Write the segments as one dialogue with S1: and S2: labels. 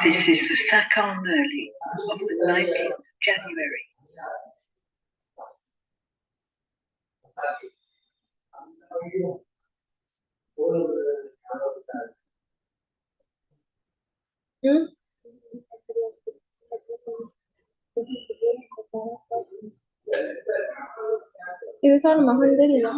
S1: This is the Sakar Murli of the 19th of January.
S2: இது காணுமா ஹண்டல்ல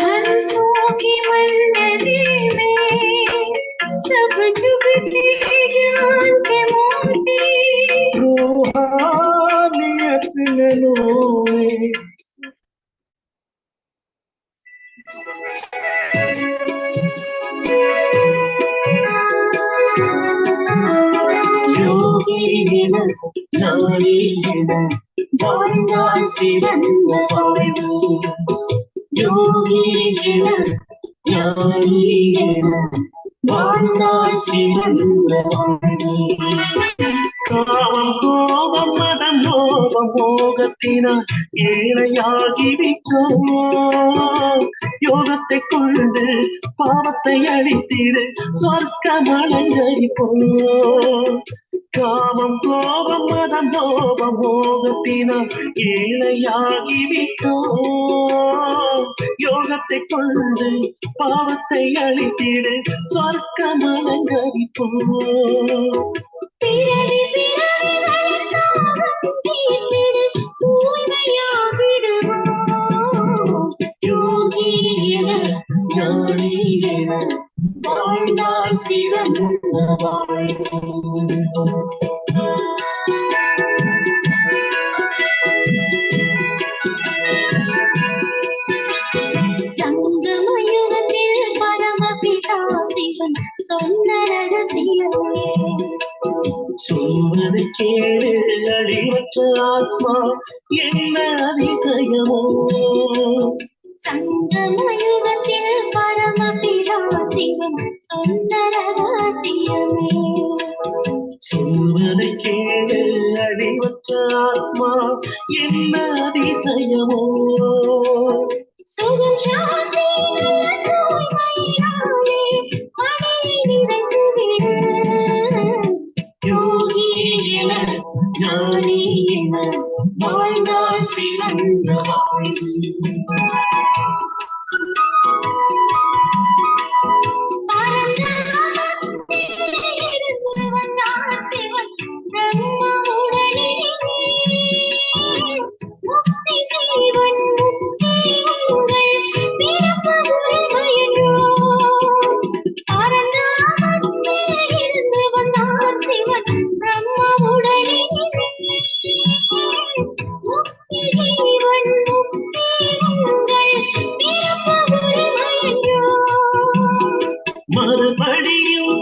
S2: हंसों की मंजरी में सब चुभते ज्ञान के मोती रूहानियत नैनों में யோகியின ஞானியின வாழ்ந்தால் சிறந்த வாழ்வு யோகியின ஞானியின வாழ்ந்தால் சிறந்த வாழ்வு காமம் கோபம் மதம் லோபம் மோகத்தினால் ஏழையாகிவிட்டோம் யோகத்தை கொண்டு பாவத்தை அழித்திடு சொர்க்கம் அலங்கரிப்போம் காமம் கோபம் மதம் லோபம் மோகத்தினால் ஏழையாகிவிட்டோம் யோகத்தை கொண்டு பாவத்தை அழித்திடு சொர்க்கம் அலங்கரிப்போம் பிறவி பிறவிகளின் தாகம் தீர்த்திடு தூய்மையாகிடுவோம் யோகி என ஞானி என வாழ்ந்தால் சிறந்த வாழ்வு சங்கமயுகத்தில் பரமபிதா சிவன் சொன்ன ரகசியமே சொல்வதை கேளு அழிவற்ற ஆத்மா என்ன அதிசயமோ சங்கமயுகத்தில் பரமபிதா சிவன் சொன்ன ரகசியமே சொல்வதை கேளு அழிவற்ற ஆத்மா என்ன அதிசயமோ சுகம் சாந்தி தூய்மையினாலே மனதை நிறைந்துவிடு யோகி என ஞானி என வாழ்ந்தால் சிறந்த வாழ்வு சிவன் பிரம்மவுடனே முக்தி ஜீவன் முக்தி உங்கள் பிறப்பு உரிமையோ பரந்தாமத்தில் இருந்து வந்தார் சிவன் பிரம்மவுடனே முக்தி ஜீவன் முக்தி உங்கள் பிறப்பு உரிமையோ மறுபடியும்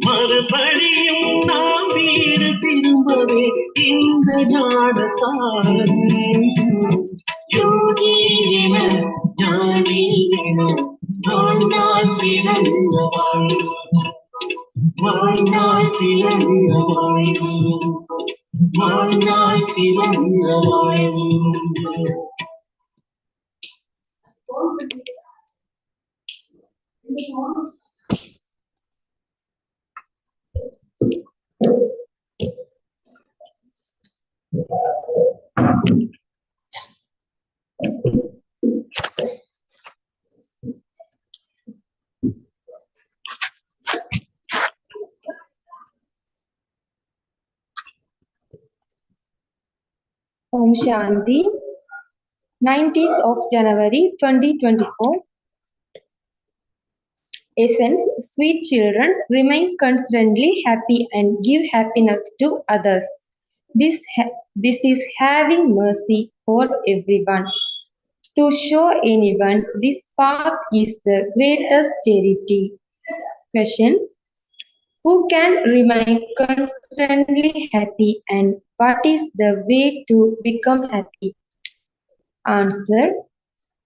S2: மறுபடியும் நாம் வீடு திரும்பவே இந்த ஞானசாரம் யோகி என ஞானி என வாழ்ந்தால் சிறந்த வாழ்வு வாழ்ந்தால் சிறந்த வாழ்வு வாழ்ந்தால் சிறந்த வாழ்வு
S3: Om Shanti, 19th of January 2024. Essence, sweet children, remain constantly happy and give happiness to others. This is having mercy for everyone. To show anyone this path is the greatest charity. Question: who can remain constantly happy and what is the way to become happy? Answer: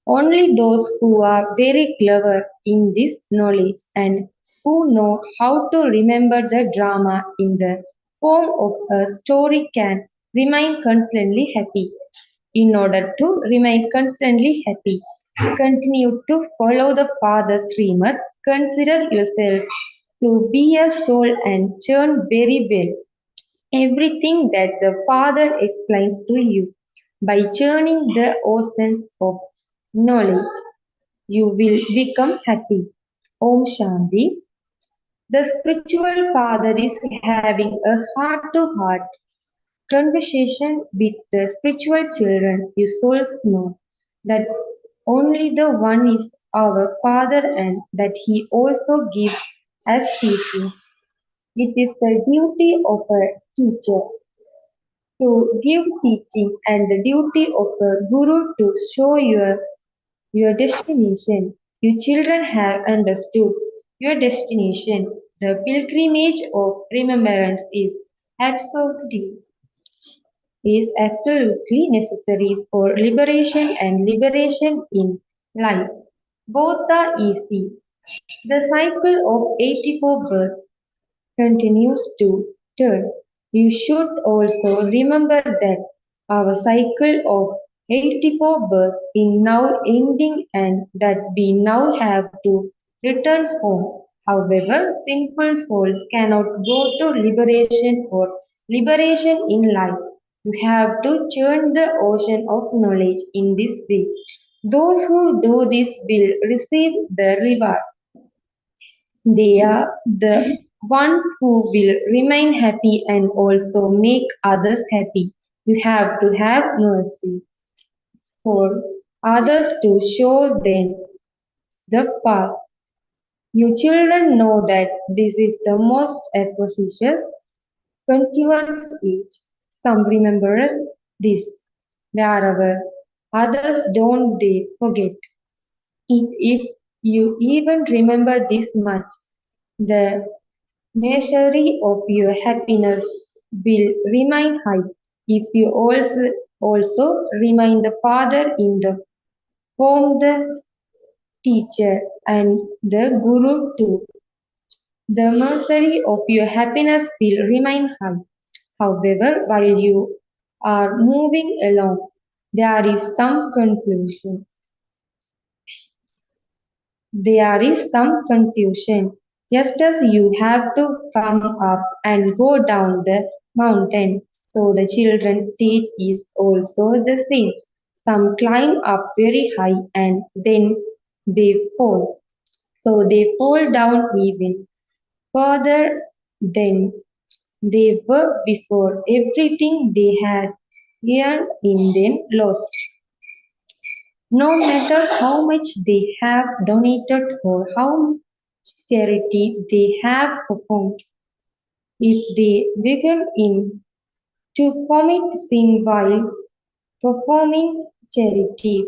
S3: only those who are very clever in this knowledge and who know how to remember the drama in the form of a story can remain constantly happy. In order to remain constantly happy, continue to follow the Father's Srimad. Consider yourself to be a soul and churn very well everything that the Father explains to you. By churning the oceans of knowledge, you will become happy. Om Shanti. The spiritual father is having a heart-to-heart conversation with the spiritual children. You souls know that only the one is our Father and that He also gives us teaching. It is the duty of a teacher to give teaching and the duty of a guru to show your destination. You children have understood your destination. The pilgrimage of remembrance is absolutely necessary for liberation and liberation in life. Both are easy. The cycle of 84 births continues to turn. You should also remember that our cycle of 84 births is now ending and that we now have to return home. However, simple souls cannot go to liberation or liberation in life. You have to churn the ocean of knowledge in this way. Those who do this will receive the reward. They are the ones who will remain happy and also make others happy. You have to have mercy for others to show them the path. You children know that this is the most auspicious 21st age. Some remember this wherever others don't, they forget it. If you even remember this much, the measure of your happiness will remain high if you also remind the Father in the form the teacher and the Guru too. The measure of your happiness will remain high. However, while you are moving along, there is some confusion. There is some confusion. Just as you have to come up and go down the mountain, so the children's stage is also the same. Some climb up very high and then they fall. So they fall down even further than they were before. Everything they had earned in them lost. No matter how much they have donated or how much charity they have performed, if they begin in to commit sin while performing charity,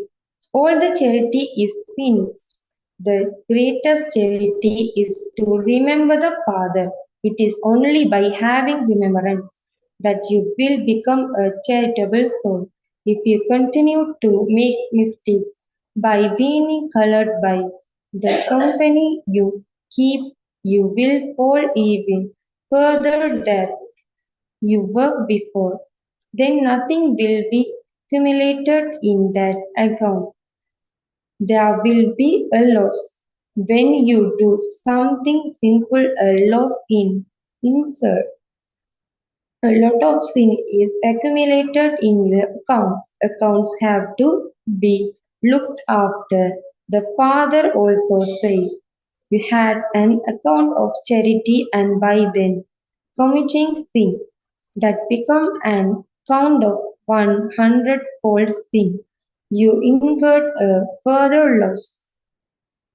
S3: all the charity is finished. The greatest charity is to remember the Father. It is only by having remembrance that you will become a charitable soul. If you continue to make mistakes by being colored by the company you keep, you will fall even further than you were before. Then nothing will be accumulated in that account. There will be a loss. When you do something simple, a loss in insert. A lot of sin is accumulated in your account. Accounts have to be looked after. The Father also said, you had an account of charity and by then committing sin that become an account of 100-fold sin. You incurred a further loss.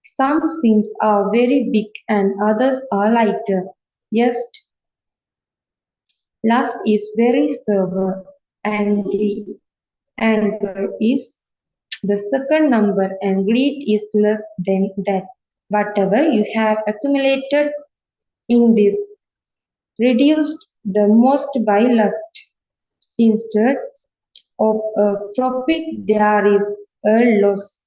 S3: Some sins are very big and others are lighter. Yes, lust is very severe, anger is the second number, and greed is less than that. Whatever you have accumulated in this reduced the most by lust. Instead of a profit, there is a loss.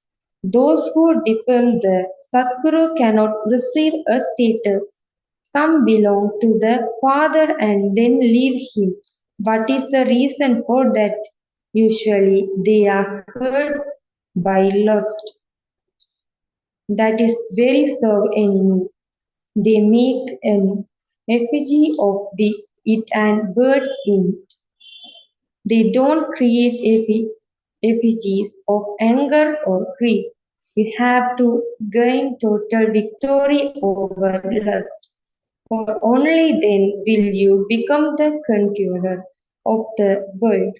S3: Those who depend the Sadguru cannot receive a status. Some belong to the Father and then leave him. What is the reason for that? Usually they are hurt by lust. That is very serve enemy. They make an effigy of it and burn in. They don't create effigies of anger or grief. You have to gain total victory over lust. for only then will you become the conqueror of the world.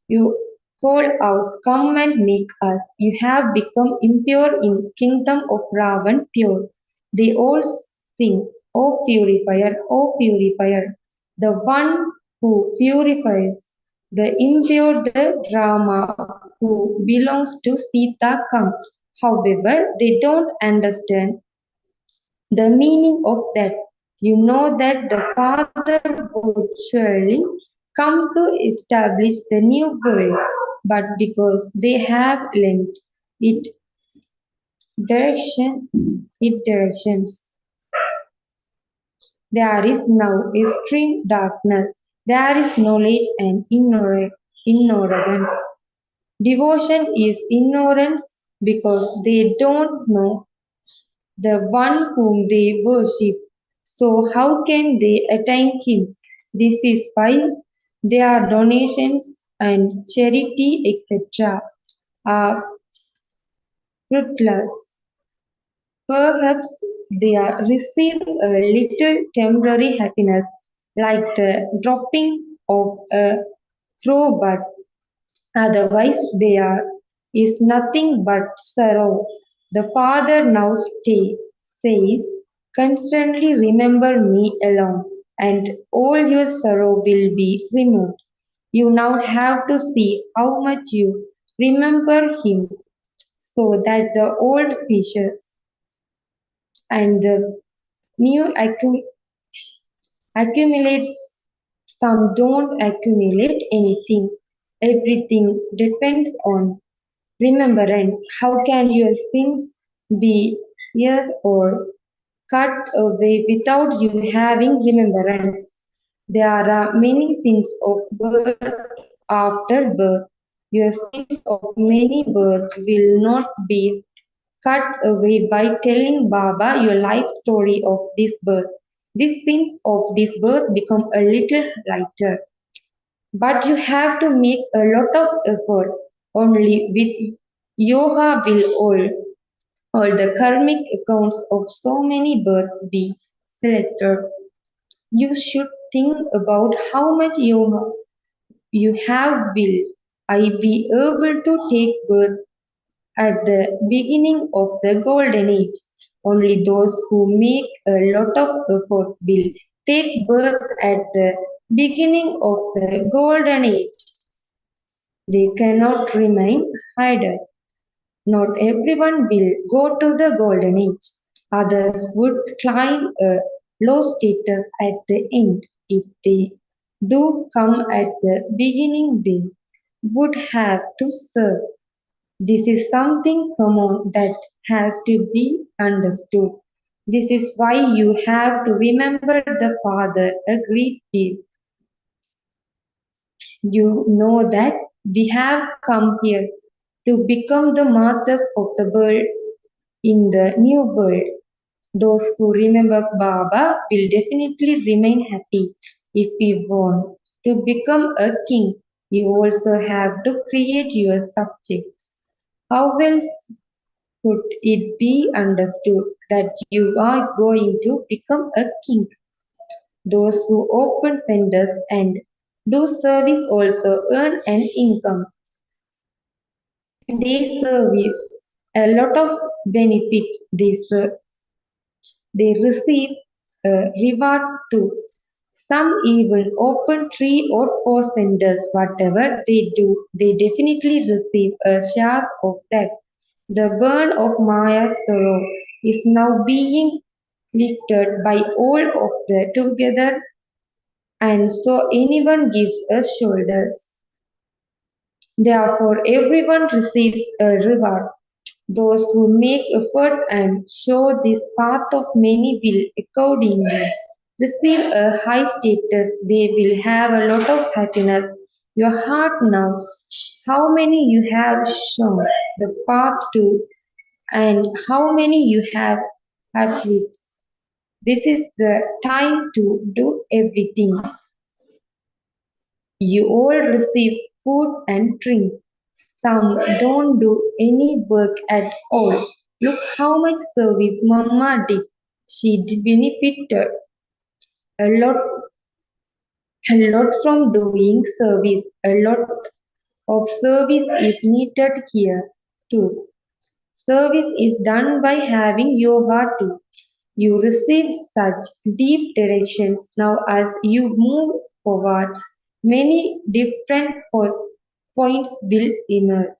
S3: You call out, come and make us. You have become impure in kingdom of Ravan pure. They all sing, O purifier, the one who purifies the impure, the drama who belongs to Sita come. However, they don't understand the meaning of that. You know that the Father would surely come to establish the new world, but because they have lent it direction, it directions. There is now extreme darkness. There is knowledge and ignorance. Devotion is ignorance because they don't know the one whom they worship. So, how can they attain Him? This is why their donations and charity, etc., are fruitless. Perhaps they are receiving a little temporary happiness, like the dropping of a crow, but otherwise there is nothing but sorrow. The Father now says, constantly remember me alone, and all your sorrow will be removed. You now have to see how much you remember him, so that the old fishes and the new accumulates. Some don't accumulate anything. Everything depends on remembrance. How can your sins be here or cut away without you having remembrance? There are many sins of birth after birth. Your sins of many births will not be cut away by telling Baba your life story of this birth. These sins of this birth become a little lighter. But you have to make a lot of effort. Only with yoga will all the karmic accounts of so many births be selected. You should think about how much yoga you have. Will I be able to take birth at the beginning of the golden age? Only those who make a lot of effort will take birth at the beginning of the golden age. They cannot remain hidden. Not everyone will go to the golden age. Others would climb a low status at the end. If they do come at the beginning, they would have to serve. This is something common that has to be understood. This is why you have to remember the Father a great deal. You know that we have come here to become the masters of the world in the new world. Those who remember Baba will definitely remain happy. If we want to become a king, you also have to create your subjects. How else could it be understood that you are going to become a king? Those who open centers and do service also earn an income. They service a lot of benefit. They receive a reward too. Some even open 3 or 4 centers. Whatever they do, they definitely receive a share of that. The burn of Maya's sorrow is now being lifted by all of the together, and so anyone gives us shoulders. Therefore, everyone receives a reward. Those who make effort and show this path of many will accordingly receive a high status. They will have a lot of happiness. Your heart knows how many you have shown the path to and how many you have achieved. This is the time to do everything. You all receive food and drink. Some don't do any work at all. Look how much service Mama did. She benefited a lot from doing service. A lot of service is needed here too. Service is done by having your heart too. You receive such deep directions now as you move forward. Many different points will emerge.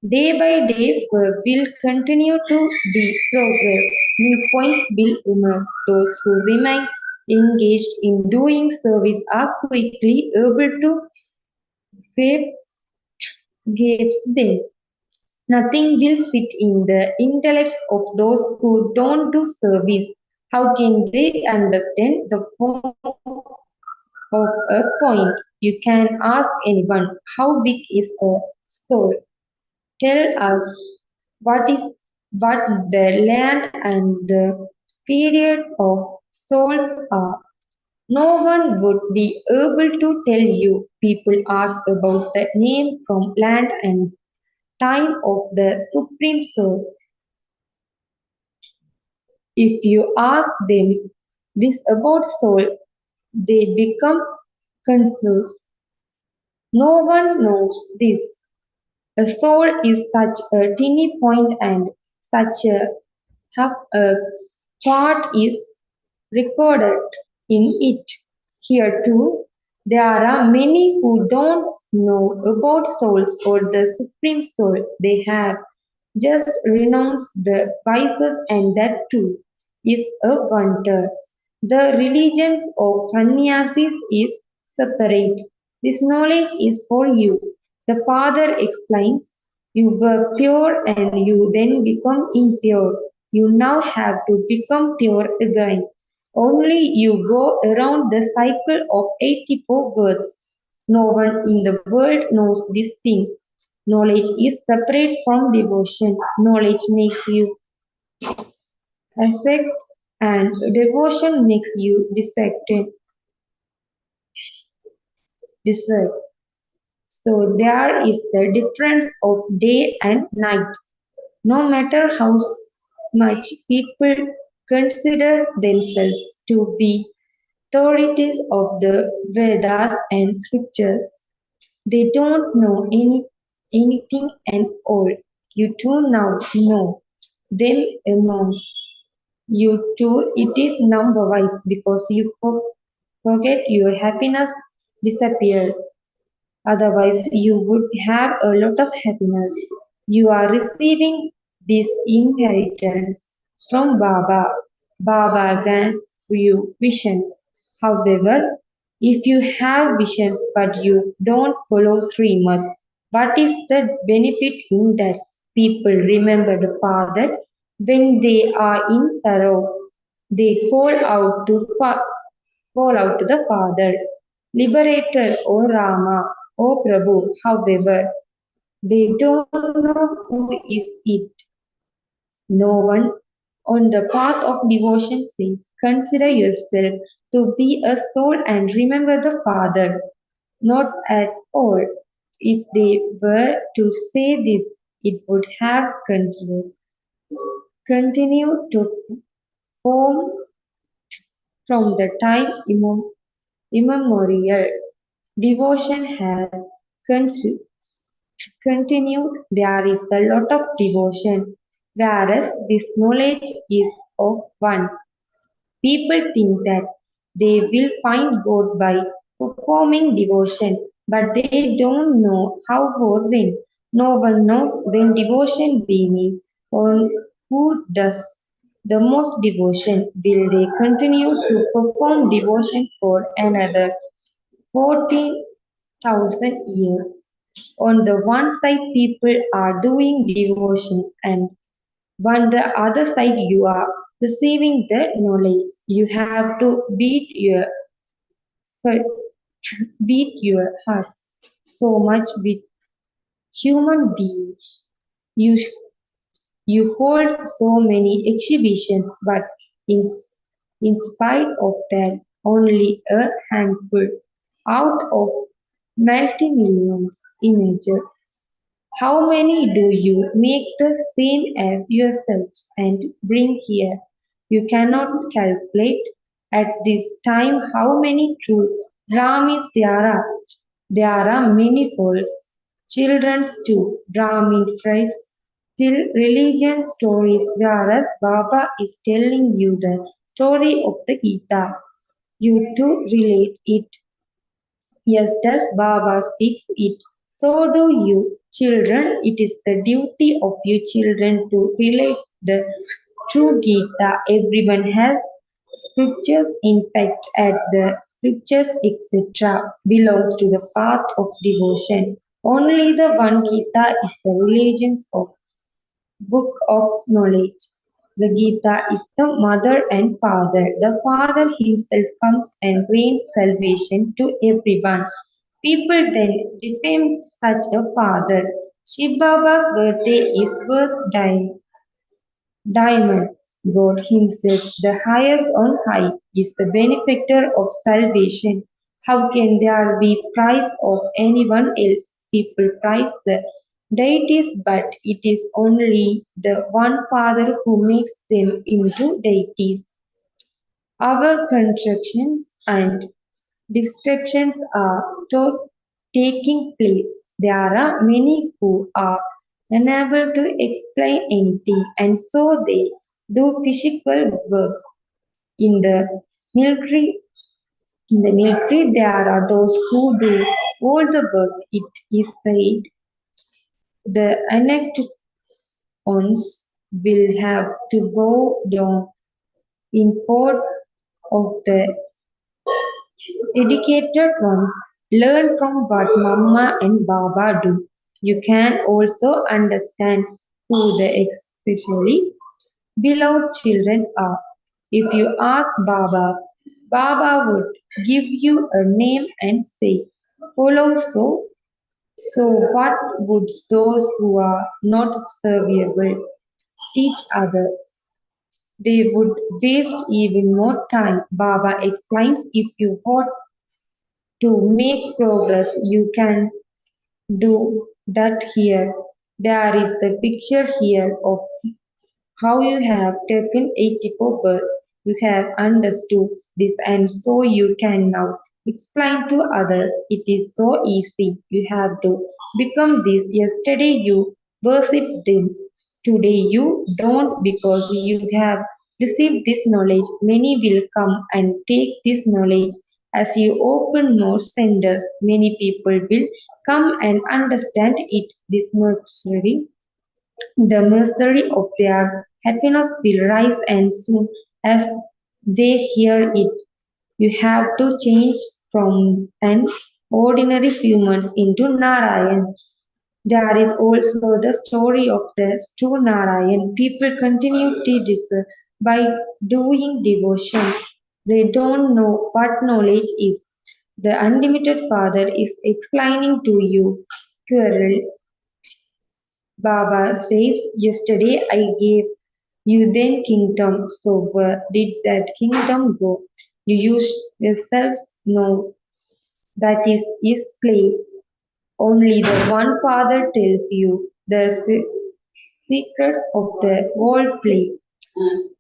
S3: Day by day, work will continue to be progress. New points will emerge. Those who remain engaged in doing service are quickly able to grasp them. Nothing will sit in the intellects of those who don't do service. How can they understand the form of a point? You can ask anyone, how big is a soul? Tell us what is what the land and the period of souls are. No one would be able to tell you. People ask about the name from land and time of the supreme soul. If you ask them this about soul, they become confused. No one knows this. A soul is such a teeny point and such a part is recorded in it. Here too, there are many who don't know about souls or the supreme soul. They have just renounced the vices, and that too is a wonder. The religions of sannyasis is separate. This knowledge is for you. The Father explains, you were pure and you then become impure. You now have to become pure again. Only you go around the cycle of 84 births. No one in the world knows these things. Knowledge is separate from devotion. Knowledge makes you ascetic and devotion makes you discern. So there is a difference of day and night. No matter how much people consider themselves to be authorities of the Vedas and scriptures, they don't know anything and all. You too now know them amongst you too. It is number wise because you forget your happiness disappear. Otherwise, you would have a lot of happiness. You are receiving this inheritance from Baba. Baba grants you visions. However, if you have visions but you don't follow Srimad, what is the benefit in that? People remember the Father when they are in sorrow. They call out to the Father, Liberator, O Rama, O Prabhu. However, they don't know who is it. No one on the path of devotion says, consider yourself to be a soul and remember the Father. Not at all. If they were to say this, it would have continued to form from the time immemorial. Devotion has continued. There is a lot of devotion, whereas this knowledge is of one. People think that they will find God by performing devotion, but they don't know how or when. No one knows when devotion begins or who does the most devotion. Will they continue to perform devotion for another 14,000 years? On the one side, people are doing devotion, and on the other side, you are receiving the knowledge. You have to beat your heart so much with human beings. You you hold so many exhibitions, but in, in spite of that, only a handful out of multi-millions images. How many do you make the same as yourselves and bring here? You cannot calculate. At this time, how many true Brahmins there are? There are many false children too. Brahmin phrase still religion stories, whereas Baba is telling you the story of the Gita. You too relate it. Yes, does Baba speaks it. So do you, children. It is the duty of you children to relate the true Gita. Everyone has scriptures. In fact, at the scriptures, etc., belongs to the path of devotion. Only the one Gita is the religions of book of knowledge. The Gita is the mother and father. The father himself comes and brings salvation to everyone. People then defame such a father. Shiv Baba's birthday is worth diamonds. God himself, the highest on high, is the benefactor of salvation. How can there be praise of anyone else? People praise the deities, but it is only the one Father who makes them into deities. Our constructions and distractions are taking place. There are many who are unable to explain anything, and so they do physical work. In the military, there are those who do all the work. It is said the unacted ones will have to go down in port of the educated ones. Learn from what Mama and Baba do. You can also understand who the especially beloved children are. If you ask Baba, Baba would give you a name and say, follow so what would those who are not serviable teach others? They would waste even more time. Baba explains if you want to make progress, you can do that here. There is the picture here of how you have taken 84 birth. You have understood this, and so you can now explain to others. It is so easy. You have to become this. Yesterday you worshipped them. Today you don't because you have received this knowledge. Many will come and take this knowledge. As you open more centers, many people will come and understand it. This nursery the misery of their happiness will rise, and soon as they hear it, you have to change from an ordinary human into Narayan. There is also the story of the true Narayan. People continue to deserve by doing devotion. They don't know what knowledge is. The unlimited Father is explaining to you. Quarrel Baba says, yesterday I gave you then kingdom, so where did that kingdom go? You yourself know that is play. Only the one Father tells you the secrets of the whole play.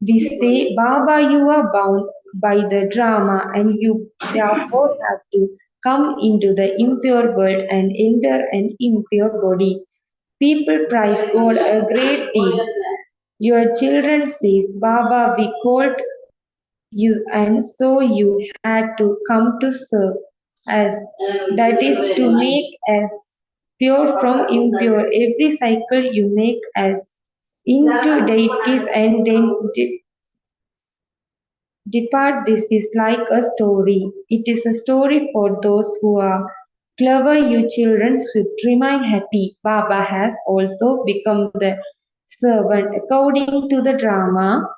S3: We say, Baba, you are bound by the drama and you therefore have to come into the impure world and enter an impure body. People praise God a great deal. Your children says, Baba, we called you and so you had to come to serve us. That is to make us pure from impure. Every cycle you make us into deities and then depart. This is like a story. It is a story for those who are clever. You children should remain happy. Baba has also become the servant. According to the drama,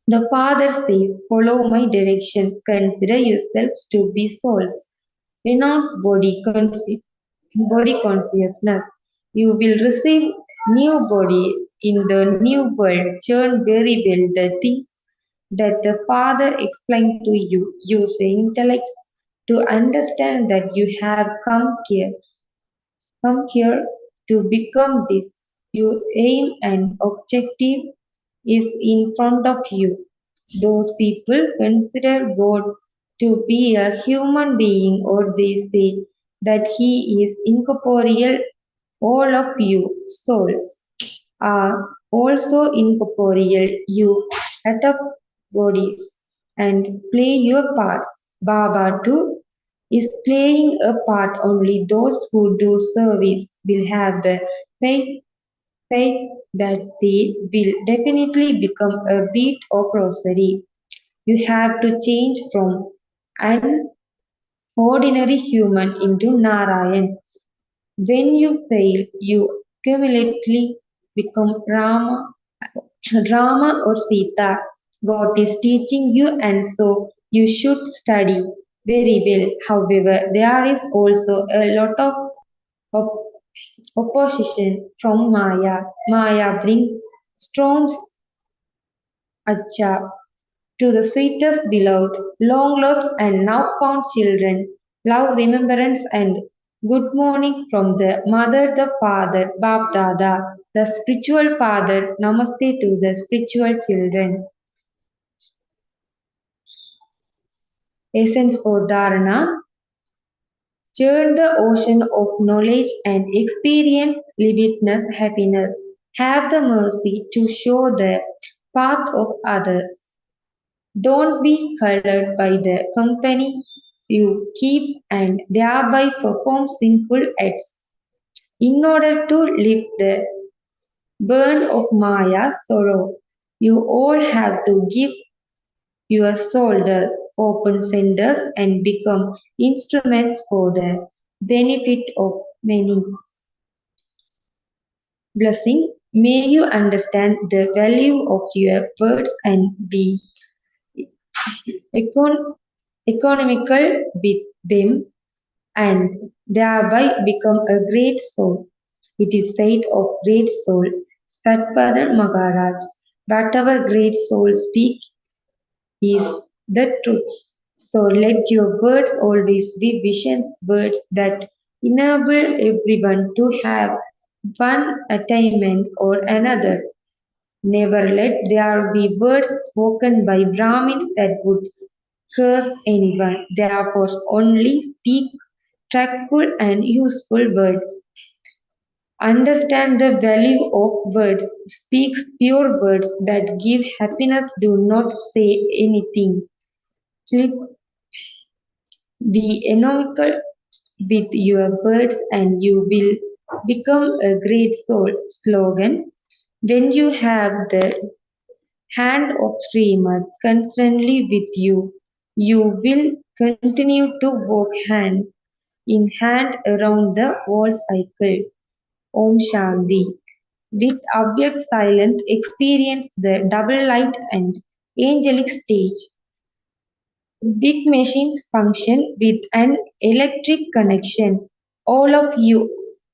S3: the father says, follow my directions, consider yourselves to be souls. Renounce body consciousness. You will receive new bodies in the new world. Churn very well the things that the Father explained to you. Use your intellect to understand that you have come here to become this. Your aim and objective is in front of you. Those people consider God to be a human being, or they say that he is incorporeal. All of you souls are also incorporeal. You adopt bodies and play your parts. Baba too is playing a part. Only those who do service will have the faith, faith that they will definitely become a beat of rosary. You have to change from an ordinary human into Narayan. When you fail, you cumulatively become Rama or Sita. God is teaching you, and so you should study very well. However, there is also a lot of op- opposition from Maya. Maya brings storms, Acha, to the sweetest beloved, long lost and now found children, love, remembrance, and good morning from the mother, the father, Bab Dada, the spiritual father, Namaste to the spiritual children. Essence for Dharana. Churn the ocean of knowledge and experience limitless happiness. Have the mercy to show the path of others. Don't be colored by the company you keep and thereby perform sinful acts. In order to lift the burn of Maya's sorrow, you all have to give your shoulders, open centers, and become instruments for the benefit of many. Blessing, may you understand the value of your words and be econ- economical with them and thereby become a great soul. It is said of great soul, Satpadan Maharaj, whatever great souls speak is the truth. So let your words always be visions, words that enable everyone to have one attainment or another. Never let there be words spoken by Brahmins that would curse anyone. Therefore, only speak tactful and useful words. Understand the value of words. Speak pure words that give happiness. Do not say anything. Be economical with your words and you will become a great soul. Slogan. When you have the hand of Srimad constantly with you, you will continue to walk hand in hand around the whole cycle. Om Shanti. With Abhyakt silence, experience the double light and angelic stage. Big machines function with an electric connection. All of you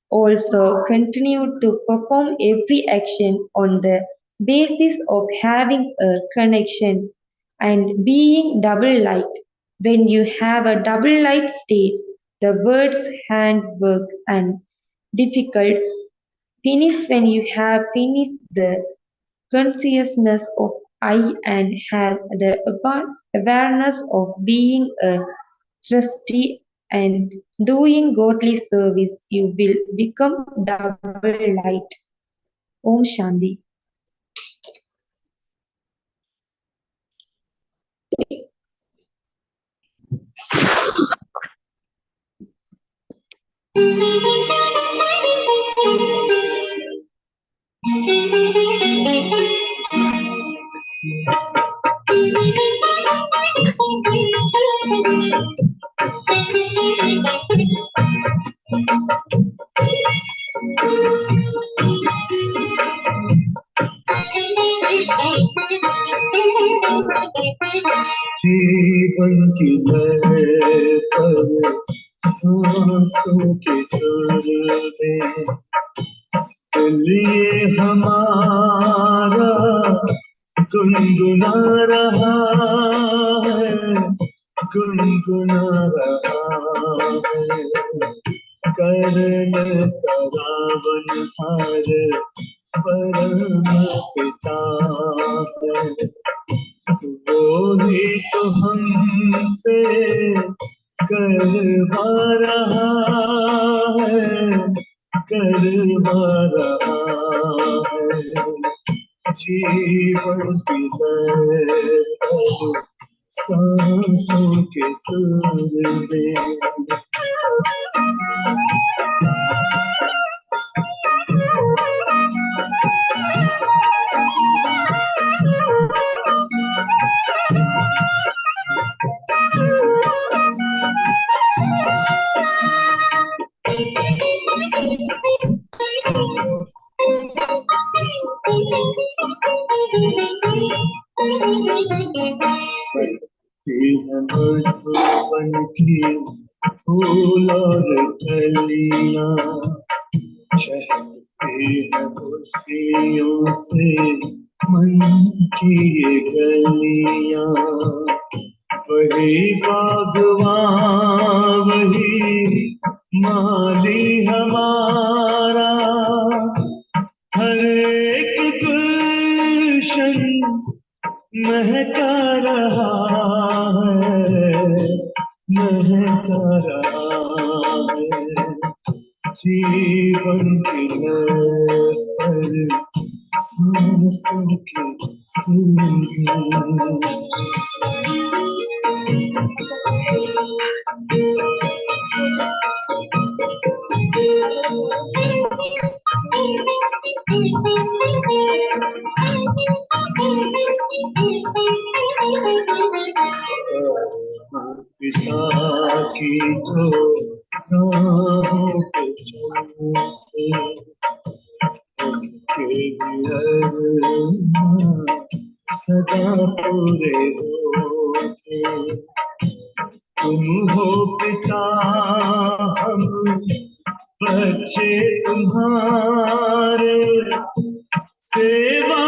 S3: also continue to perform every action on the basis of having a connection and being double light. When you have a double light stage, the words handwork and difficult finish when you have finished the consciousness of I and have the awareness of being a trustee and doing godly service, you will become double light. Om Shanti.
S2: जीवन की लय पर सांसों के सुर में लिए हमारा गुनगुना रहा है, गुनगुना रहा है। करण करावन हार परम पिता है। वो ही तो हमसे करवा रहा है, करवा रहा है। जीवन की लहर सांसों के सुर में। मधुबन की फूल और कलियां चहकती है खुशियों से मन की ये गलियां। वही बागवान वही माली हमारा, हर एक गुलशन महका रहा है, महका रहा है। जीवन की लहर सांसों के सुर। पिता की जो राहों पे चलते उनके अरमान सदा पूरे होते। तुम हो पिता हम बच्चे तुम्हारे, सेवा